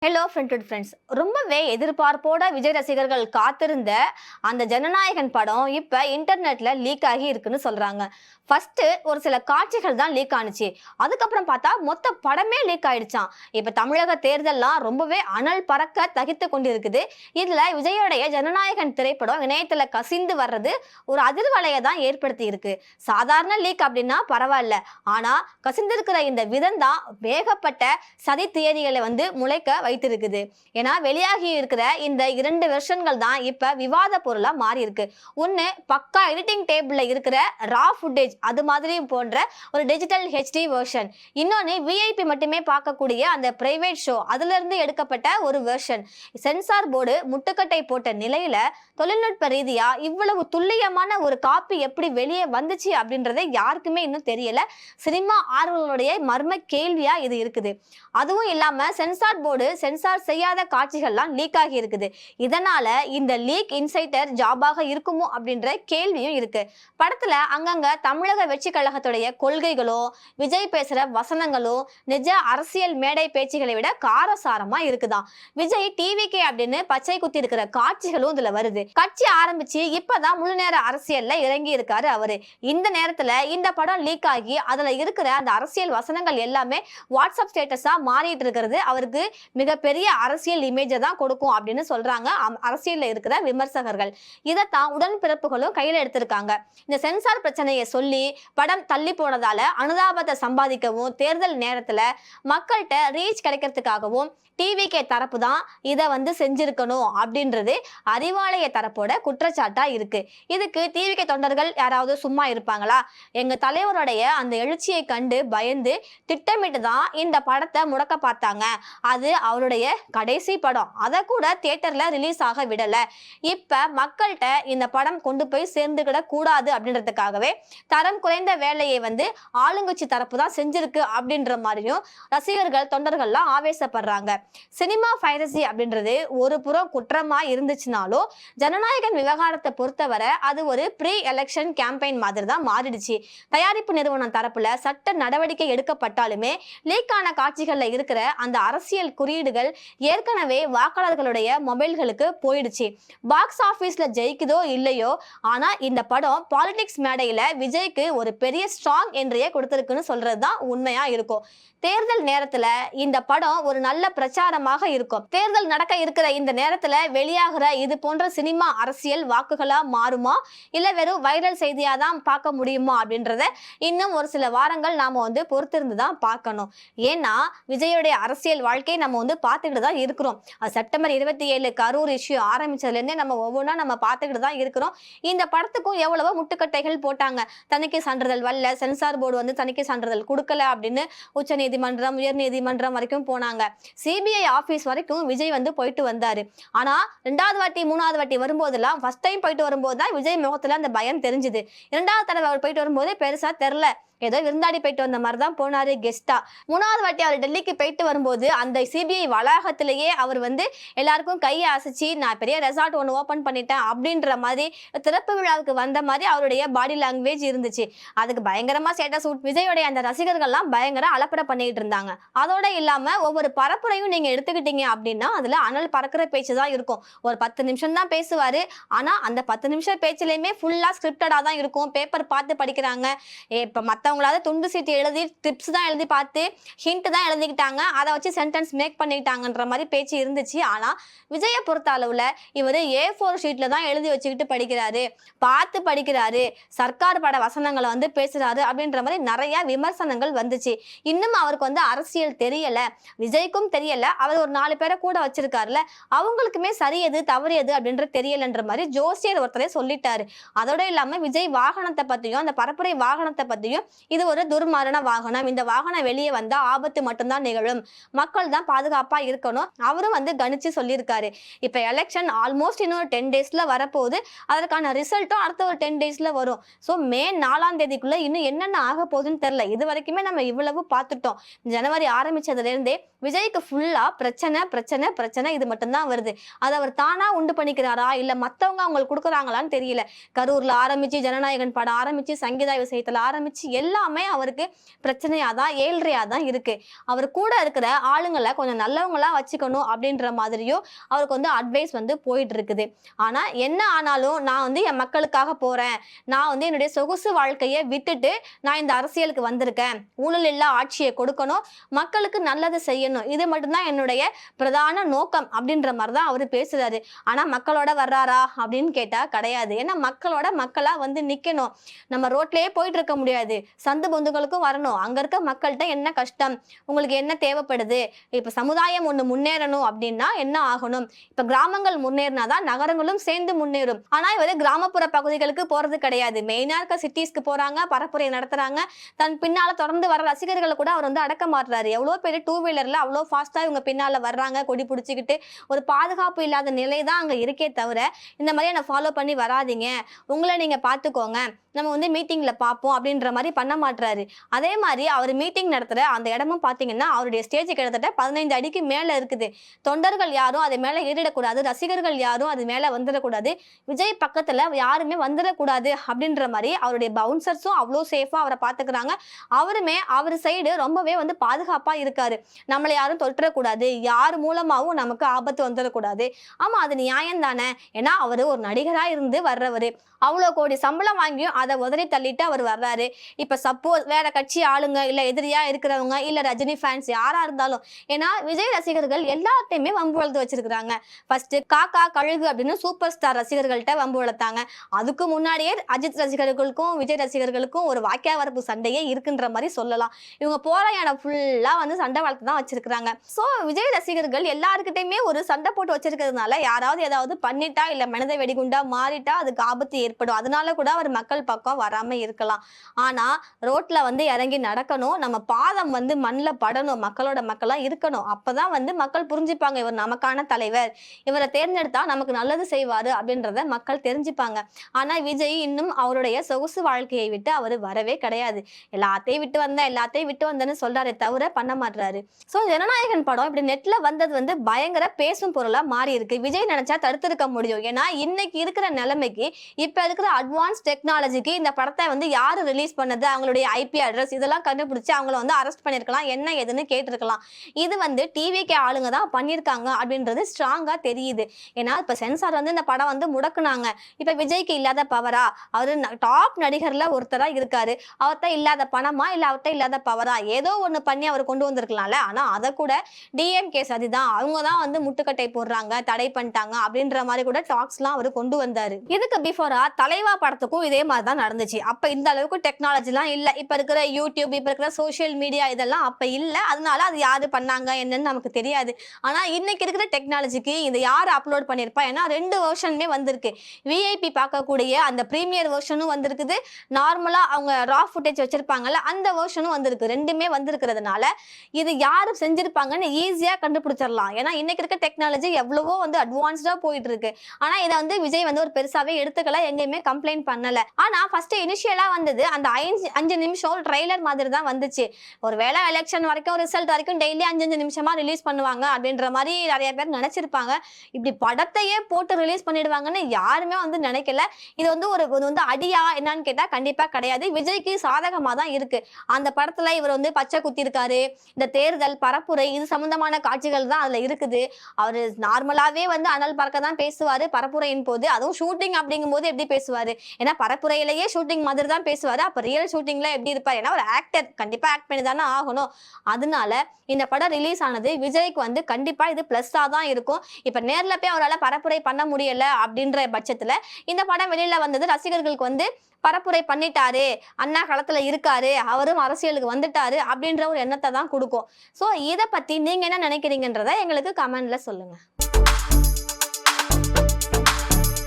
Hello friends ரொம்பவே எதிர்பார்ப்போட விஜய் ரசிகர்கள் காத்திருந்த அந்த ஜனநாயகன் படம் இப்ப இன்டர்நெட்ல லீக் ஆகி இருக்குன்னு சொல்றாங்க. ஃபர்ஸ்ட் ஒரு சில காட்சிகள் தான் லீக் ஆனுச்சு. அதுக்கப்புறம் பார்த்தா மொத்த படமே லீக் ஆயிடுச்சாம். இப்ப தமிழக தேர்தல்லாம் ரொம்பவே அனல் பறக்க தகித்து கொண்டிருக்குது. இதுல விஜயோடைய ஜனநாயகன் திரைப்படம் இணையத்துல கசிந்து வர்றது ஒரு அதிர்வலையை தான் ஏற்படுத்தி இருக்கு. சாதாரண லீக் அப்படின்னா பரவாயில்ல, ஆனா கசிந்திருக்கிற இந்த விதம் தான் வேகப்பட்ட சதி தியரிகளை முளைக்க வைத்திருக்குது. ஏன்னா வெளியாகி இருக்கிற இந்த 2 வெர்ஷன்கள் தான் இப்ப விவாத பொருளா மாறி இருக்கு. ஒன்னு பக்கா எடிட்டிங் டேபிள்ல இருக்கிற ரா ஃபுட்டேஜ் அது மாதிரி போன்ற ஒரு டிஜிட்டல் ஹெச்டி வெர்ஷன். இன்னொன்னு விஐபி மட்டுமே பார்க்கக்கூடிய அந்த பிரைவேட் ஷோ அதுல இருந்து எடுக்கப்பட்ட ஒரு வெர்ஷன். சென்சார் போர்டு முட்டுக்கட்டை போட்ட நிலையில தொழில்நுட்ப ரீதியா இவ்வளவு துல்லியமான ஒரு காப்பி எப்படி வெளியே வந்துச்சு அப்படின்றதே யாருக்குமே இன்னும் தெரியல. சினிமா ஆர்வலருடைய மர்ம கேள்வியா இது இருக்குது. அதுவும் இல்லாம சென்சார் போர்டு சென்சார் செய்யாத காட்சிகள்லாம் லீக் ஆகி இருக்குது. இதனால இந்த லீக் இன்சைட்டர் ஜாபாக இருக்குமோ அப்படின்ற கேள்வியும் இருக்கு. படத்துல அங்கங்க தமிழக வெற்றி கழகத்துடைய கொள்கைகளோ விஜய் பேசுற வசனங்களோ நிஜ அரசியல் மேடை பேச்சுகளை விட காரசாரமா இருக்குதான். விஜய் டிவிகே அப்படின்னு பச்சை குத்தி இருக்கிற காட்சிகளும் இதுல வருது. கட்சி ஆரம்பிச்சு இப்பதான் முழு நேர அரசியல்ல இறங்கி இருக்காரு அவரு. இந்த நேரத்துல இந்த படம் லீக் ஆகி அதுல இருக்கிற அந்த அரசியல் வசனங்கள் எல்லாமே வாட்ஸ்அப் ஸ்டேட்டஸா மாறிட்டு இருக்கிறது அவருக்கு மிகப்பெரிய அரசியல் இமேஜை தான் கொடுக்கும் அப்படின்னு சொல்றாங்க அரசியல்ல இருக்கிற விமர்சகர்கள். இதைத்தான் உடன்பிறப்புகளும் கையில எடுத்திருக்காங்க. இந்த சென்சார் பிரச்சனையை சொல்லி படம் தள்ளி போனதால அனுதாபத்தை சம்பாதிக்கவும் தேர்தல் நேரத்துல மக்கள்கிட்ட ரீச் கிடைக்கிறதுக்காகவும் டிவிகே தரப்பு தான் இதை செஞ்சிருக்கணும் அப்படின்றது அறிவாலய தரப்போட குற்றச்சாட்டா இருக்கு. இதுக்கு டிவிகே தொண்டர்கள் யாராவது சும்மா இருப்பாங்களா? எங்க தலைவருடைய அந்த எழுச்சியை கண்டு பயந்து திட்டமிட்டு தான் இந்த படத்தை முடக்க பார்த்தாங்க. அது அவருடைய கடைசி படம், அதை கூட தியேட்டர்ல ரிலீஸ் ஆக விடல. இப்ப மக்கள்கிட்ட இந்த படம் கொண்டு போய் சேர்ந்துக்கிட கூடாது அப்படின்றதுக்காகவே தரம் குறைந்த வேலையை ஆளுங்கட்சி தரப்பு தான் செஞ்சிருக்கு அப்படின்ற மாதிரியும் ரசிகர்கள் தொண்டர்கள்லாம் ஆவேசப்படுறாங்க. சினிமா பைரசி அப்படின்றது ஒரு புறம் குற்றமா இருந்துச்சுனாலும் ஜனநாயகன் விவகாரத்தை பொறுத்தவரை அது ஒரு ப்ரீ எலெக்ஷன் கேம்பெயின் மாதிரி தான் மாறிடுச்சு. தயாரிப்பு நிறுவனம் தரப்புல சட்ட நடவடிக்கை எடுக்கப்பட்டாலுமே லீக்கான காட்சிகள்ல இருக்கிற அந்த அரசியல் குறியீடுகள் ஏற்கனவே வாக்காளர்களுடைய மொபைல்களுக்கு போயிடுச்சு. பாக்ஸ் ஆபீஸ்ல ஜெயிக்குதோ இல்லையோ, ஆனா இந்த படம் பாலிடிக்ஸ் மேடையில விஜய்க்கு ஒரு பெரிய ஸ்ட்ராங் என்றையே கொடுத்திருக்குன்னு சொல்றதுதான் உண்மையா இருக்கும். தேர்தல் நேரத்துல இந்த படம் ஒரு நல்ல பிரச்சாரமாக இருக்கும். தேர்தல் நடக்க இருக்கிற இந்த நேரத்துல வெளியாகிற இது போன்ற சினிமா அரசியல் வாக்குகளா மாறுமா, இல்ல வெறும் வைரல் செய்தியா தான் பார்க்க முடியுமா அப்படின்றத இன்னும் ஒரு சில வாரங்கள் நாம பொறுத்திருந்து தான் பார்க்கணும். ஏன்னா விஜயோடைய அரசியல் வாழ்க்கை நம்ம பார்த்துக்கிட்டு தான் இருக்கிறோம். செப்டம்பர் 27 கரூர் இஷ்யூ ஆரம்பிச்சதுல இருந்தே நம்ம ஒவ்வொன்றா நம்ம பார்த்துக்கிட்டு தான் இருக்கிறோம். இந்த படத்துக்கும் எவ்வளவோ முட்டுக்கட்டைகள் போட்டாங்க. தணிக்கை சான்றிதழ் வரல, சென்சார் போர்டு தணிக்கை சான்றிதழ் கொடுக்கல அப்படின்னு உச்ச நீதிமன்றம் உயர் நீதிமன்றம் வரைக்கும் போனாங்க. சிபிஐ ஆபீஸ் வரைக்கும் விஜய் போயிட்டு வந்தாரு. ஆனா 2வது வாட்டி 3வது வாட்டி வரும்போதெல்லாம் ஃபர்ஸ்ட் டைம் போயிட்டு வரும்போது தான் விஜய் முகத்துல அந்த பயம் தெரிஞ்சுது. 2வது தடவை அவர் போயிட்டு வரும்போதே பெருசா தெரியல, ஏதோ விருந்தாடி போயிட்டு வந்த மாதிரி தான் போனாரு கெஸ்டா. 3வது வாட்டி அவர் டெல்லிக்கு போயிட்டு வரும்போது அந்த சிபிஐ வளாகத்திலேயே அவர் எல்லாருக்கும் கையை அசைச்சு நான் பெரிய ரெசார்ட் ஒன்று ஓபன் பண்ணிட்டேன் அப்படின்ற மாதிரி திறப்பு விழாவுக்கு வந்த மாதிரி அவருடைய பாடி லாங்குவேஜ் இருந்துச்சு. அதுக்கு பயங்கரமா ஸ்டேட்டஸ் விஜயோடைய அந்த ரசிகர்கள்லாம் பயங்கர அலப்பட பண்ணிட்டு இருந்தாங்க. அதோட இல்லாம ஒவ்வொரு பரப்புரையும் நீங்க எடுத்துக்கிட்டீங்க அப்படின்னா அதுல அனல் பறக்கிற பேச்சு தான் இருக்கும். ஒரு 10 நிமிஷம் தான் பேசுவாரு. ஆனா அந்த 10 நிமிஷம் பேச்சுலயுமே ஃபுல்லா ஸ்கிரிப்டடா தான் இருக்கும். பேப்பர் பார்த்து படிக்கிறாங்க. இப்ப மற்றவங்களாவது துண்டு சீட்டு எழுதி டிப்ஸ் தான் எழுதி பார்த்து ஹிண்ட் தான் எழுதிக்கிட்டாங்க, அதை வச்சு சென்டென்ஸ் மேக் பண்ணிக்கிட்டாங்கன்ற மாதிரி பேச்சு இருந்துச்சு. ஆனால் விஜயை பொறுத்த அளவில் இவர் A4 ஷீட்ல தான் எழுதி வச்சுக்கிட்டு படிக்கிறாரு, பார்த்து படிக்கிறாரு, சர்க்கார் பட வசனங்களை பேசுறாரு அப்படின்ற மாதிரி நிறைய விமர்சனங்கள் வந்துச்சு. இன்னும் அவருக்கு அரசியல் தெரியல, விஜய்க்கும் தெரியல, அவர் ஒரு 4 பேரை கூட வச்சிருக்காருல அவங்களுக்குமே சரி எது தவறு எது அப்படின்றது தெரியலன்ற மாதிரி ஜோசியர் ஒருத்தரே சொல்லிட்டாரு. அதோட இல்லாம விஜய் வாகனத்தை பத்தியும் அந்த பரப்புரை வாகனத்தை பத்தியும் இது ஒரு துர்மரண வாகனம், இந்த வாகனம் வெளியே வந்தா ஆபத்து மட்டும்தான் நிகழும், மக்கள் தான் பாதுகாப்பா இருக்கணும் அவரும் கணிச்சு சொல்லியிருக்காரு. இப்ப எலெக்ஷன் ஆல்மோஸ்ட் இன்னொரு 10 டேஸ்ல வரப்போகுது. அதற்கான ரிசல்ட்டும் அடுத்த ஒரு 10 டேஸ்ல வரும். ஸோ மே 4ஆம் தேதிக்குள்ள இன்னும் என்னென்ன ஆக போகுதுன்னு தெரியல. இது வரைக்குமே நம்ம இவ்வளவு பார்த்துட்டோம். ஜனவரி ஆரம்பிச்சதுல இருந்தே விஜய்க்கு ஃபுல்லா பிரச்சனை பிரச்சனை பிரச்சனை இது மட்டும்தான் வருது. அதை அவர் தானா உண்டு பண்ணிக்கிறாரா இல்ல மத்தவங்க அவங்களுக்கு கொடுக்குறாங்களான்னு தெரியல. கரூர்ல ஆரம்பிச்சு ஜனநாயகன் படம் ஆரம்பிச்சு சங்கீதா விஷயத்துல ஆரம்பிச்சு எல்லாமே அவருக்கு பிரச்சனையா தான் ஏழ்றையா தான் இருக்கு. அவர் கூட இருக்கிற ஆளுங்களை கொஞ்சம் நல்லவங்களா வச்சுக்கணும் அப்படின்ற மாதிரியும் அவருக்கு வந்து அட்வைஸ் வந்து போயிட்டு இருக்குது. ஆனா என்ன ஆனாலும் நான் வந்து என் மக்களுக்காக போறேன், நான் வந்து என்னுடைய சொகுசு வாழ்க்கையை விட்டுட்டு நான் இந்த அரசியலுக்கு வந்திருக்கேன், ஊழல் இல்லா ஆட்சியை கொடுக்கணும், மக்களுக்கு நல்லது செய்யணும், இது மட்டும்தான் என்னுடைய பிரதான நோக்கம் அப்படின்ற மாதிரி தான் அவரு பேசுறாரு. ஆனா மக்களோட வர்றாரா அப்படின்னு கேட்டா கிடையாது. ஏன்னா மக்களோட மக்களா வந்து நிக்கணும். நம்ம ரோட்லயே போயிட்டு இருக்க முடியாது, சந்து பொந்துகளுக்கும் வரணும். அங்க இருக்க மக்கள்கிட்ட என்ன கஷ்டம், உங்களுக்கு என்ன தேவைப்படுது, இப்ப சமுதாயம் ஒண்ணு முன்னேறணும் அப்படின்னா என்ன ஆகணும், இப்ப கிராமங்கள் முன்னேறினாதான் நகரங்களும் சேர்ந்து முன்னேறும். ஆனா இவரு கிராமப்புற பகுதிகளுக்கு போறது கிடையாது, மெயினா இருக்க சிட்டிஸ்க்கு போறாங்க, பரப்புரை நடத்துறாங்க. தன் பின்னால தொடர்ந்து வர ரசிகர்களை கூட அவர் வந்து அடக்க மாட்டுறாரு. எவ்வளவு பேர் டூ வீலர்ல அவ்வளவு ஃபாஸ்டா இவங்க பின்னால வர்றாங்க, கொடி பிடிச்சிக்கிட்டு. ஒரு பாதுகாப்பு இல்லாத நிலை தான் அங்க இருக்கே தவிர இந்த மாதிரி என்ன ஃபாலோ பண்ணி வராதிங்க, உங்களை நீங்க பாத்துக்கோங்க, நம்ம வந்து மீட்டிங்ல பார்ப்போம் அப்படின்ற மாதிரி பண்ண மாட்டாரு. அதே மாதிரி அவர் மீட்டிங் நடத்துற அந்த இடமும் பாத்தீங்கன்னா அவருடைய ஸ்டேஜ் கிட்டத்தட்ட 15 அடிக்கு மேல இருக்குது. தொண்டர்கள் யாரும் அது மேல ஏறிடக்கூடாது, ரசிகர்கள் யாரும் அது மேல வந்துடக்கூடாது, விஜய் பக்கத்துல யாருமே வந்துடக்கூடாது அப்படின்ற மாதிரி அவருடைய பவுன்சர்ஸும் அவ்வளோ சேஃபா அவரை பாத்துக்கிறாங்க. அவருமே அவர் சைடு ரொம்பவே வந்து பாதுகாப்பா இருக்காரு. நம்மளை யாரும் தொற்றக்கூடாது, யார் மூலமாவும் நமக்கு ஆபத்து வந்துடக்கூடாது. ஆமா, அது நியாயம் தானே. ஏன்னா அவரு ஒரு நடிகரா இருந்து வர்றவரு, அவ்வளோ கோடி சம்பளம் வாங்கியும் அதை உதறி தள்ளிட்டு அவர் வர்றாரு. இப்ப சப்போஸ் வேற கட்சி ஆளுங்க, இல்ல எதிரியா இருக்கிறவங்க, இல்ல ரஜினி ஃபேன்ஸ் யாரா இருந்தாலும், ஏன்னா விஜய் ரசிகர்கள் எல்லாத்தையுமே வம்பு வளர்த்து வச்சிருக்காங்க. ஃபர்ஸ்ட் காக்கா கழுகு அப்படின்னு சூப்பர் ஸ்டார் ரசிகர்கள்ட்ட வம்பு வளர்த்தாங்க. அதுக்கு முன்னாடியே அஜித் ரசிகர்களுக்கும் விஜய் ரசிகர்களுக்கும் ஒரு வாக்கியா வரப்பு சண்டையே இருக்குன்ற மாதிரி சொல்லலாம். இவங்க போற இடம் ஃபுல்லா வந்து சண்டை வளர்த்து தான் வச்சிருக்காங்க. சோ விஜய் ரசிகர்கள் எல்லாருக்கிட்டையுமே ஒரு சண்டை போட்டு வச்சிருக்கிறதுனால யாராவது ஏதாவது பண்ணிட்டா, இல்ல மனித வெடிகுண்டா மாறிட்டா அதுக்கு ஆபத்து ஏற்படும். அதனால கூட அவர் மக்கள் பக்கம் வராம இருக்கலாம். ஆனா ரோட்ல வந்து இறங்கி நடக்கணும், நம்ம பாதம் வந்து மண்ணில் படணும், மக்களோட மக்களா இருக்கணும். அப்பதான் வந்து மக்கள் புரிஞ்சுப்பாங்க, இவர் நமக்கான தலைவர், இவரை தேர்ந்தெடுத்தா நமக்கு நல்லது செய்வாரு அப்படின்றத மக்கள் தெரிஞ்சுப்பாங்க. ஆனா விஜய் இன்னும் அவருடைய சொகுசு வாழ்க்கையை விட்டு அவர் வரவே கிடையாது. எல்லாத்தையும் விட்டு வந்தேன்னு சொல்றாரு தவிர பண்ண மாட்டாரு. சோ ஜனநாயகன் படம் இப்படி நெட்ல வந்தது வந்து பயங்கர பேசும் பொருளா மாறி இருக்கு. விஜய் நினைச்சா தடுத்திருக்க முடியும். ஏன்னா இன்னைக்கு இருக்கிற நிலைமைக்கு, இப்ப இருக்கிற அட்வான்ஸ் டெக்னாலஜிக்கு இந்த படத்தை வந்து யாரு ரிலீஸ் பண்ணது, அவங்களுடைய ஐபி அட்ரஸ் இதெல்லாம் கண்டுபிடிச்சு அவங்கள வந்து அரெஸ்ட் பண்ணிருக்கலாம், என்ன ஏதுன்னு கேட்டிருக்கலாம். இது வந்து டிவிக்கு ஆளுங்க தான் பண்ணிருக்காங்க அப்படின்றது ஸ்ட்ராங்கா தெரியுது. ஏன்னா இப்ப சென்சார் வந்து இந்த படம் வந்து முடக்குனாங்க. இப்ப விஜய்க்கு இல்லாத பவரா, அவரு டாப் நடிகர்ல ஒருத்தரா இருக்காரு, அவர்கிட்ட இல்லாத பணமா இல்ல அவர்கிட்ட இல்லாத பவரா, ஏதோ ஒண்ணு பண்ணி அவர் கொண்டு வந்திருக்கலாம்ல. ஆனா அதை கூட டிஎம்கே சதிதான், அவங்க தான் வந்து முட்டுக்கட்டை போடுறாங்க, தடை பண்ணிட்டாங்க அப்படின்ற மாதிரி கூட டாக்ஸ் எல்லாம் அவரு கொண்டு வந்தாரு. இதுக்கு பிஃபோரா தலைவா படத்துக்கும் இதே மாதிரி தான் நடந்துச்சு. அப்ப இந்த அளவுக்கு டெக்னாலஜி எல்லாம் இல்ல. இப்ப இருக்கிற யூடியூப், இப்ப இருக்கிற சோசியல் மீடியா இதெல்லாம் அப்ப இல்ல. அதனால அது யாரு பண்ணாங்க என்னன்னு நமக்கு தெரியாது. ஆனா இன்னைக்கு இருக்கிற டெக்னாலஜிக்கு இதை யாரு அப்லோட் பண்ணிருப்பா? ஏன்னா 2 வெர்ஷனுமே வந்திருக்கு. விஐபி பார்க்கக்கூடிய அந்த பிரீமியர் வெர்ஷனும் வந்திருக்குது, நார்மலா அவங்க ரா ஃபுட்டேஜ் வச்சிருப்பாங்கல்ல அந்த வெர்ஷனும் வந்திருக்கு. ரெண்டுமே வந்திருக்கிறதுனால இது யாரு செஞ்சிருப்பாங்கன்னு ஈஸியா கண்டுபிடிச்சிடலாம். ஏன்னா இன்னைக்கு இருக்க டெக்னாலஜி எவ்வளவோ வந்து அட்வான்ஸ்டா போயிட்டு இருக்கு. ஆனா இதை வந்து விஜய் வந்து ஒரு பெருசாவே எடுத்துக்கல, எங்கேயுமே கம்ப்ளைண்ட் பண்ணல. ஆனா ஃபர்ஸ்ட் இனிஷியலா வந்தது அந்த 5 நிமிஷம் ட்ரெய்லர் மாதிரி தான் வந்துச்சு. ஒருவேளை எலெக்ஷன் வரைக்கும் ரிசல்ட் வரைக்கும் டெய்லி 5 நிமிஷமா ரிலீஸ் பண்ணுவாங்க அப்படின்ற மாதிரி நிறைய பேர் நினைச்சிருப்பாங்க. இப்படி படத்தையே போட்டு ரிலீஸ் பண்ணிடுவாங்கன்னு யாருமே வந்து நினைக்கல. இது வந்து வந்து அடியா என்னன்னு கேட்டா கண்டிப்பா கிடையாது. விஜய்க்கு சாதகமா தான் இருக்கு. அந்த படத்துல இவர் வந்து பச்சை குத்தி இருக்காரு, இந்த தேர்தல் பரப்புரை இது சம்பந்தமான காட்சிகள் தான் அதுல இருக்குது. அவரு நார்மலாவே வந்து அனல் பறக்க தான் பேசுவாரு பரப்புரையின் போது, அதுவும் ஷூட்டிங் அப்படிங்கும் போது எப்படி பேசுவாரு? ஏன்னா பரப்புரையிலேயே ஷூட்டிங் மாதிரி தான் பேசுவாரு, அப்ப ரியல் ஷூட்டிங்ல எப்படி இருப்பாரு? ஏன்னா ஒரு ஆக்டர் கண்டிப்பா ஆக்ட் பண்ணி தானே ஆகணும். அதனால இந்த படம் ரிலீஸ் ஆனது விஜய்க்கு வந்து கண்டிப்பா இது பிளஸ்ஸா தான் இருக்கும். இப்ப நேர்ல போய் அவரால் பரப்புரை பண்ண முடியல அப்படின்ற பட்சத்துல இந்த படம் வெளியில வந்தது ரசிகர்களுக்கு வந்து பரப்புரை பண்ணிட்டாரு, அண்ணா களத்துல இருக்காரு, அவரும் அரசியலுக்கு வந்துட்டாரு அப்படின்ற ஒரு எண்ணத்தை தான் கொடுக்கும். சோ இதை பத்தி நீங்க என்ன நினைக்கிறீங்கன்றத எங்களுக்கு கமெண்ட்ல சொல்லுங்க.